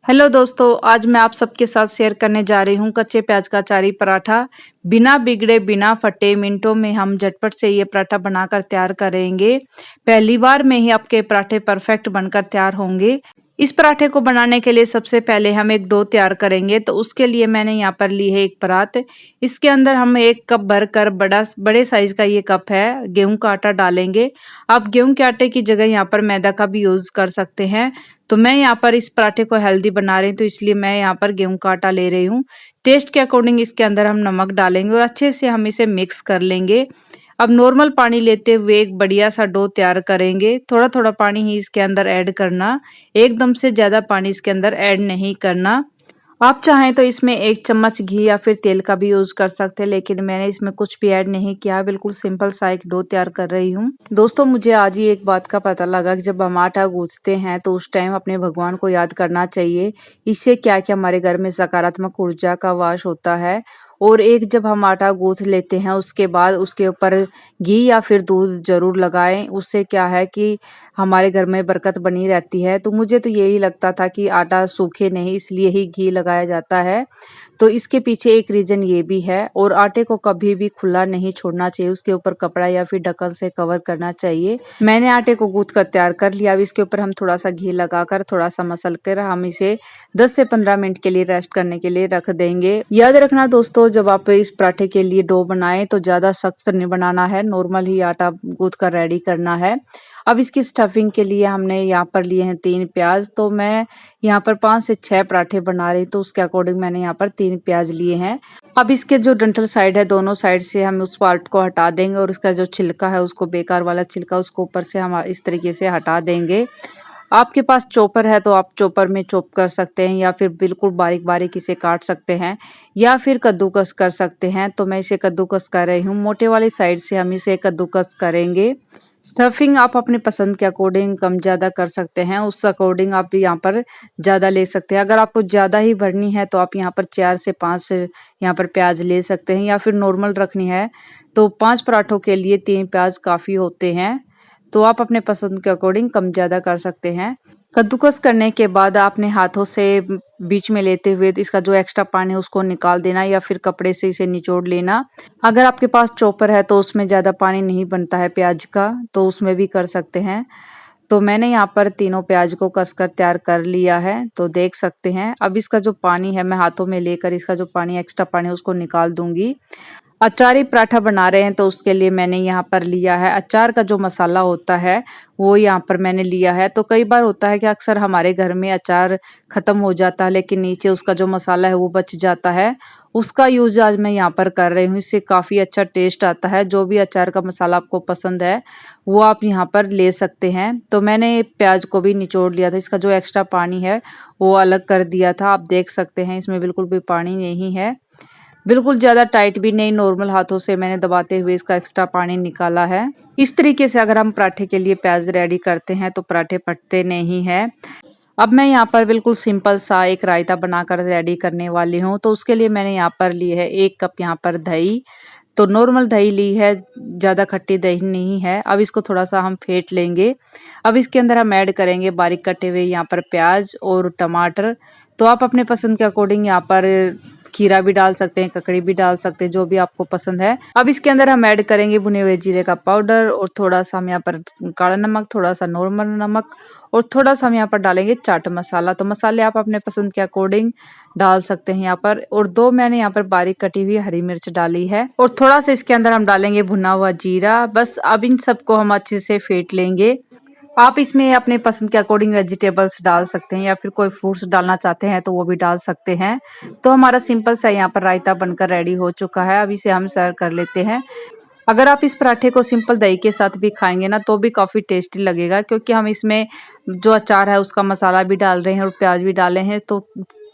Hello दोस्तों, आज मैं आप सबके साथ शेयर करने जा रही हूँ कच्चे प्याज का अचारी पराठा। बिना बिगड़े बिना फटे मिनटों में हम झटपट से ये पराठा बनाकर तैयार करेंगे। पहली बार में ही आपके पराठे परफेक्ट बनकर तैयार होंगे। इस पराठे को बनाने के लिए सबसे पहले हम एक डो तैयार करेंगे, तो उसके लिए मैंने यहाँ पर ली है एक परात। इसके अंदर हम 1 कप भरकर बड़े साइज का ये कप है गेहूं का आटा डालेंगे। आप गेहूं के आटे की जगह यहाँ पर मैदा का भी यूज कर सकते हैं। तो मैं यहाँ पर इस पराठे को हेल्दी बना रही हूँ, तो इसलिए मैं यहाँ पर गेहूं का आटा ले रही हूँ। टेस्ट के अकॉर्डिंग इसके अंदर हम नमक डालेंगे और अच्छे से हम इसे मिक्स कर लेंगे। अब नॉर्मल पानी लेते हुए एक बढ़िया सा डो तैयार करेंगे। थोड़ा थोड़ा पानी ही इसके अंदर ऐड करना, एकदम से ज्यादा पानी इसके अंदर ऐड नहीं करना। आप चाहें तो इसमें 1 चम्मच घी या फिर तेल का भी यूज कर सकते हैं, लेकिन मैंने इसमें कुछ भी ऐड नहीं किया। बिल्कुल सिंपल सा एक डो तैयार कर रही हूँ। दोस्तों, मुझे आज ही एक बात का पता लगा कि जब हम आटा गूंथते हैं तो उस टाइम अपने भगवान को याद करना चाहिए। इससे क्या कि हमारे घर में सकारात्मक ऊर्जा का वास होता है। और एक जब हम आटा गूंथ लेते हैं उसके बाद उसके ऊपर घी या फिर दूध जरूर लगाएं। उससे क्या है कि हमारे घर में बरकत बनी रहती है। तो मुझे तो यही लगता था कि आटा सूखे नहीं, इसलिए ही घी लगाया जाता है। तो इसके पीछे एक रीजन ये भी है। और आटे को कभी भी खुला नहीं छोड़ना चाहिए, उसके ऊपर कपड़ा या फिर ढक्कन से कवर करना चाहिए। मैंने आटे को गूंथ कर तैयार कर लिया। अब इसके ऊपर हम थोड़ा सा घी लगाकर थोड़ा सा मसल कर हम इसे 10 से 15 मिनट के लिए रेस्ट करने के लिए रख देंगे। याद रखना दोस्तों, जब आप इस पराठे के लिए डो बनाएं तो ज्यादा सख्त नहीं बनाना है, नॉर्मल ही आटा गूंथ कर रेडी करना है। अब इसकी स्टफिंग के लिए हमने यहाँ पर लिए हैं 3 प्याज। तो मैं यहाँ पर 5 से 6 पराठे बना रही, तो उसके अकॉर्डिंग मैंने यहाँ पर 3 प्याज लिए हैं। अब इसके जो डंठल साइड है, दोनों साइड से हम उस पार्ट को हटा देंगे और उसका जो छिलका है, उसको बेकार वाला छिलका, उसको ऊपर से हम इस तरीके से हटा देंगे। आपके पास चॉपर है तो आप चॉपर में चॉप कर सकते हैं, या फिर बिल्कुल बारीक बारीक इसे काट सकते हैं, या फिर कद्दूकस कर सकते हैं। तो मैं इसे कद्दूकस कर रही हूँ। मोटे वाली साइड से हम इसे कद्दूकस करेंगे। स्टफिंग आप अपने पसंद के अकॉर्डिंग कम ज्यादा कर सकते हैं, उस अकॉर्डिंग आप भी यहाँ पर ज्यादा ले सकते हैं। अगर आपको ज्यादा ही भरनी है तो आप यहाँ पर 4 से 5 यहाँ पर प्याज ले सकते हैं, या फिर नॉर्मल रखनी है तो 5 पराठों के लिए 3 प्याज काफी होते हैं। तो आप अपने पसंद के अकॉर्डिंग कम ज्यादा कर सकते हैं। कद्दूकस करने के बाद आपने हाथों से बीच में लेते हुए इसका जो एक्स्ट्रा पानी है उसको निकाल देना, या फिर कपड़े से इसे निचोड़ लेना। अगर आपके पास चॉपर है तो उसमें ज्यादा पानी नहीं बनता है प्याज का, तो उसमें भी कर सकते हैं। तो मैंने यहाँ पर तीनों प्याज को कसकर तैयार कर लिया है, तो देख सकते हैं। अब इसका जो पानी है, मैं हाथों में लेकर इसका जो पानी एक्स्ट्रा पानी है उसको निकाल दूंगी। अचारी पराठा बना रहे हैं तो उसके लिए मैंने यहाँ पर लिया है अचार का जो मसाला होता है, वो यहाँ पर मैंने लिया है। तो कई बार होता है कि अक्सर हमारे घर में अचार खत्म हो जाता है, लेकिन नीचे उसका जो मसाला है वो बच जाता है। उसका यूज आज मैं यहाँ पर कर रही हूँ। इससे काफी अच्छा टेस्ट आता है। जो भी अचार का मसाला आपको पसंद है वो आप यहाँ पर ले सकते हैं। तो मैंने प्याज को भी निचोड़ लिया था, इसका जो एक्स्ट्रा पानी है वो अलग कर दिया था। आप देख सकते हैं इसमें बिल्कुल भी पानी नहीं है, बिल्कुल ज्यादा टाइट भी नहीं, नॉर्मल हाथों से मैंने दबाते हुए इसका एक्स्ट्रा पानी निकाला है। इस तरीके से अगर हम पराठे के लिए प्याज रेडी करते हैं तो पराठे फटते नहीं है। अब मैं यहाँ पर बिल्कुल सिंपल सा एक रायता बनाकर रेडी करने वाली हूँ। तो उसके लिए मैंने यहाँ पर ली है 1 कप यहाँ पर दही। तो नॉर्मल दही ली है, ज्यादा खट्टी दही नहीं है। अब इसको थोड़ा सा हम फेंट लेंगे। अब इसके अंदर हम ऐड करेंगे बारीक कटे हुए यहाँ पर प्याज और टमाटर। तो आप अपने पसंद के अकॉर्डिंग यहाँ पर खीरा भी डाल सकते हैं, ककड़ी भी डाल सकते हैं, जो भी आपको पसंद है। अब इसके अंदर हम ऐड करेंगे भुने हुए जीरे का पाउडर, और थोड़ा सा हम यहाँ पर काला नमक, थोड़ा सा नॉर्मल नमक, और थोड़ा सा हम यहाँ पर डालेंगे चाट मसाला। तो मसाले आप अपने पसंद के अकॉर्डिंग डाल सकते हैं यहाँ पर। और 2 मैंने यहाँ पर बारीक कटी हुई हरी मिर्च डाली है, और थोड़ा सा इसके अंदर हम डालेंगे भुना हुआ जीरा। बस अब इन सबको हम अच्छे से फेंट लेंगे। आप इसमें अपने पसंद के अकॉर्डिंग वेजिटेबल्स डाल सकते हैं, या फिर कोई फ्रूट्स डालना चाहते हैं तो वो भी डाल सकते हैं। तो हमारा सिंपल सा यहाँ पर रायता बनकर रेडी हो चुका है। अब इसे हम सर्व कर लेते हैं। अगर आप इस पराठे को सिंपल दही के साथ भी खाएंगे ना तो भी काफी टेस्टी लगेगा, क्योंकि हम इसमें जो अचार है उसका मसाला भी डाल रहे हैं और प्याज भी डाले हैं। तो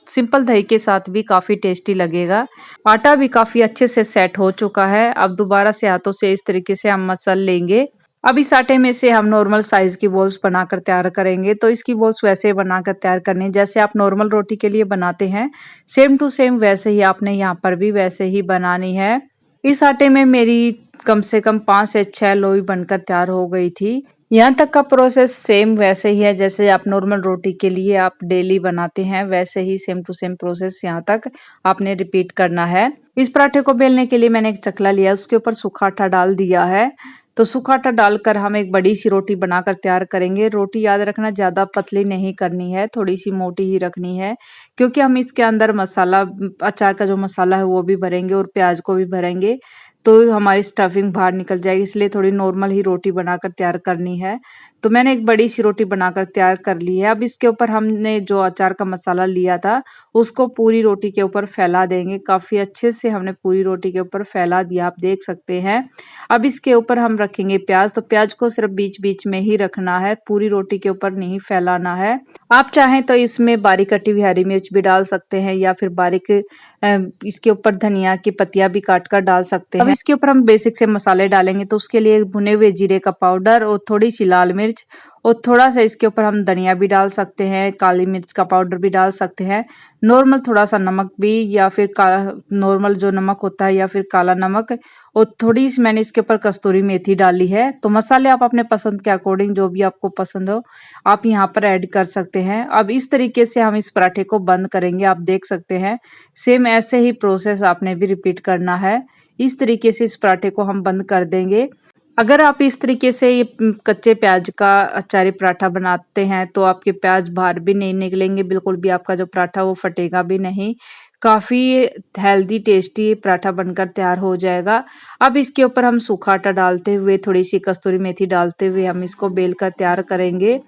सिंपल दही के साथ भी काफी टेस्टी लगेगा। आटा भी काफी अच्छे से सेट हो चुका है। अब दोबारा से हाथों से इस तरीके से हम मसल लेंगे। अब इस आटे में से हम नॉर्मल साइज की बॉल्स बनाकर तैयार करेंगे। तो इसकी बॉल्स वैसे बनाकर तैयार करनी है जैसे आप नॉर्मल रोटी के लिए बनाते हैं, सेम टू सेम वैसे ही आपने यहाँ पर भी वैसे ही बनानी है। इस आटे में मेरी कम से कम 5 से 6 लोई बनकर तैयार हो गई थी। यहाँ तक का प्रोसेस सेम वैसे ही है जैसे आप नॉर्मल रोटी के लिए आप डेली बनाते हैं, वैसे ही सेम टू सेम प्रोसेस यहाँ तक आपने रिपीट करना है। इस पराठे को बेलने के लिए मैंने एक चकला लिया, उसके ऊपर सूखा आटा डाल दिया है। तो सूखा आटा डालकर हम एक बड़ी सी रोटी बनाकर तैयार करेंगे। रोटी याद रखना ज्यादा पतली नहीं करनी है, थोड़ी सी मोटी ही रखनी है, क्योंकि हम इसके अंदर मसाला, अचार का जो मसाला है वो भी भरेंगे और प्याज को भी भरेंगे, तो हमारी स्टफिंग बाहर निकल जाएगी, इसलिए थोड़ी नॉर्मल ही रोटी बनाकर तैयार करनी है। तो मैंने एक बड़ी सी रोटी बनाकर तैयार कर ली है। अब इसके ऊपर हमने जो अचार का मसाला लिया था उसको पूरी रोटी के ऊपर फैला देंगे। काफी अच्छे से हमने पूरी रोटी के ऊपर फैला दिया, आप देख सकते हैं। अब इसके ऊपर हम रखेंगे प्याज, तो प्याज को सिर्फ बीच बीच में ही रखना है, पूरी रोटी के ऊपर नहीं फैलाना है। आप चाहें तो इसमें बारीक कटी हुई हरी मिर्च भी डाल सकते हैं, या फिर बारीक इसके ऊपर धनिया की पत्तियां भी काट कर डाल सकते हैं। अब इसके ऊपर हम बेसिक से मसाले डालेंगे, तो उसके लिए भुने हुए जीरे का पाउडर और थोड़ी सी लाल मिर्च और थोड़ा सा इसके ऊपर हम धनिया भी डाल सकते हैं, काली मिर्च का पाउडर भी डाल सकते हैं, नॉर्मल थोड़ा सा नमक भी, या फिर नॉर्मल जो नमक होता है, या फिर काला नमक, और थोड़ी सी मैंने इसके ऊपर कस्तूरी मेथी डाली है। तो मसाले आप अपने पसंद के अकॉर्डिंग जो भी आपको पसंद हो आप यहाँ पर ऐड कर सकते हैं। अब इस तरीके से हम इस पराठे को बंद करेंगे, आप देख सकते हैं। सेम ऐसे ही प्रोसेस आपने भी रिपीट करना है। इस तरीके से इस पराठे को हम बंद कर देंगे। अगर आप इस तरीके से ये कच्चे प्याज का अचारी पराठा बनाते हैं तो आपके प्याज बाहर भी नहीं निकलेंगे, बिल्कुल भी आपका जो पराठा वो फटेगा भी नहीं। काफी हेल्दी टेस्टी पराठा बनकर तैयार हो जाएगा। अब इसके ऊपर हम सूखा आटा डालते हुए, थोड़ी सी कस्तूरी मेथी डालते हुए हम इसको बेल कर तैयार करेंगे।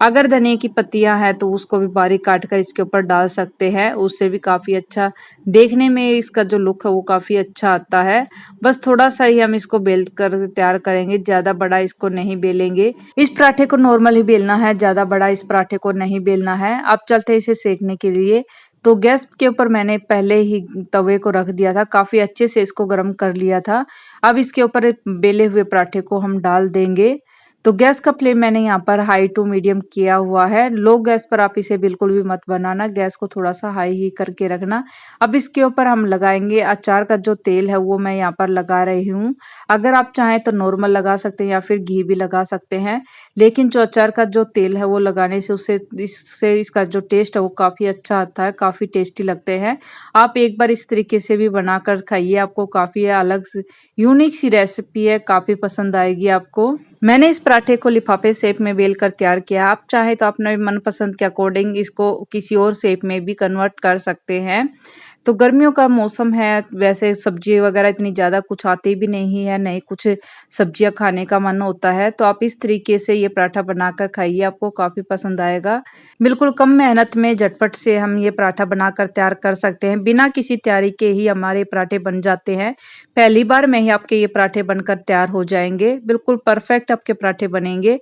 अगर धनिया की पत्तियां हैं तो उसको भी बारीक काट कर इसके ऊपर डाल सकते हैं, उससे भी काफी अच्छा देखने में इसका जो लुक है वो काफी अच्छा आता है। बस थोड़ा सा ही हम इसको बेल कर तैयार करेंगे, ज्यादा बड़ा इसको नहीं बेलेंगे। इस पराठे को नॉर्मल ही बेलना है, ज्यादा बड़ा इस पराठे को नहीं बेलना है। अब चलते इसे सेकने के लिए। तो गैस के ऊपर मैंने पहले ही तवे को रख दिया था, काफी अच्छे से इसको गर्म कर लिया था। अब इसके ऊपर बेले हुए पराठे को हम डाल देंगे। तो गैस का फ्लेम मैंने यहाँ पर हाई टू मीडियम किया हुआ है। लो गैस पर आप इसे बिल्कुल भी मत बनाना, गैस को थोड़ा सा हाई ही करके रखना। अब इसके ऊपर हम लगाएंगे अचार का जो तेल है वो मैं यहाँ पर लगा रही हूँ। अगर आप चाहें तो नॉर्मल लगा सकते हैं या फिर घी भी लगा सकते हैं, लेकिन जो अचार का जो तेल है वो लगाने से इससे इसका जो टेस्ट है वो काफी अच्छा आता है, काफी टेस्टी लगते हैं। आप एक बार इस तरीके से भी बनाकर खाइए, आपको काफी अलग यूनिक सी रेसिपी है, काफी पसंद आएगी आपको। मैंने इस पराठे को लिफाफे शेप में बेल कर तैयार किया। आप चाहे तो अपने मनपसंद के अकॉर्डिंग इसको किसी और शेप में भी कन्वर्ट कर सकते हैं। तो गर्मियों का मौसम है, वैसे सब्जी वगैरह इतनी ज्यादा कुछ आती भी नहीं है, नहीं कुछ सब्जियां खाने का मन होता है, तो आप इस तरीके से ये पराठा बनाकर खाइए, आपको काफी पसंद आएगा। बिल्कुल कम मेहनत में झटपट से हम ये पराठा बनाकर तैयार कर सकते हैं, बिना किसी तैयारी के ही हमारे पराठे बन जाते हैं। पहली बार में ही आपके ये पराठे बनकर तैयार हो जाएंगे, बिल्कुल परफेक्ट आपके पराठे बनेंगे।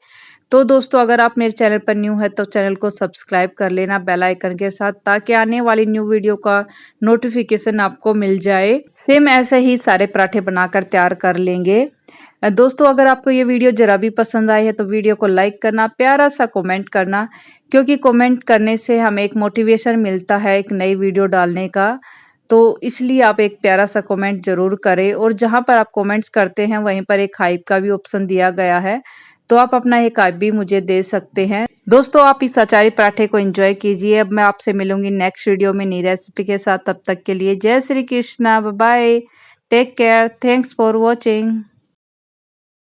तो दोस्तों अगर आप मेरे चैनल पर न्यू है तो चैनल को सब्सक्राइब कर लेना बेल आइकन के साथ, ताकि आने वाली न्यू वीडियो का नोटिफिकेशन आपको मिल जाए। सेम ऐसे ही सारे पराठे बनाकर तैयार कर लेंगे। दोस्तों अगर आपको ये वीडियो जरा भी पसंद आई है तो वीडियो को लाइक करना, प्यारा सा कमेंट करना, क्योंकि कमेंट करने से हमें एक मोटिवेशन मिलता है एक नई वीडियो डालने का। तो इसलिए आप एक प्यारा सा कमेंट जरूर करें, और जहां पर आप कमेंट्स करते हैं वहीं पर एक हाइप का भी ऑप्शन दिया गया है, तो आप अपना एक हाइप भी मुझे दे सकते हैं। दोस्तों आप इस अचारी पराठे को एंजॉय कीजिए। अब मैं आपसे मिलूंगी नेक्स्ट वीडियो में नई रेसिपी के साथ, तब तक के लिए जय Shri Krishna, bye, take care, thanks for watching.